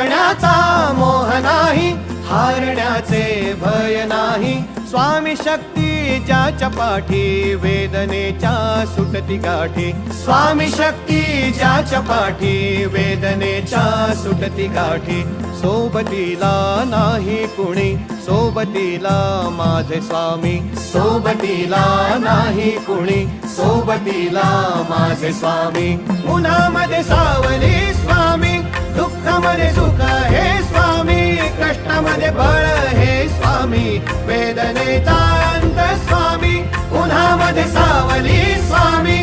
जिंकण्याचा मोह नाही, हारण्याचे भय नाही. स्वामी शक्ती ज्याच्या पाठी, वेदनेच्या सुटती गाठी. स्वामी शक्ती ज्याच्या पाठी, वेदनेच्या सुटती गाठी. सोबतीला नाही कुणी, सोबतीला माझे स्वामी. सोबतीला नाही कुणी, सोबतीला माझे स्वामी. उन्हामध्ये सावली स्वामी, दुःखामध्ये सुख हे स्वामी. कष्टामध्ये बळ हे स्वामी, वेदनेचा अंत स्वामी. उन्हामध्ये सावली स्वामी,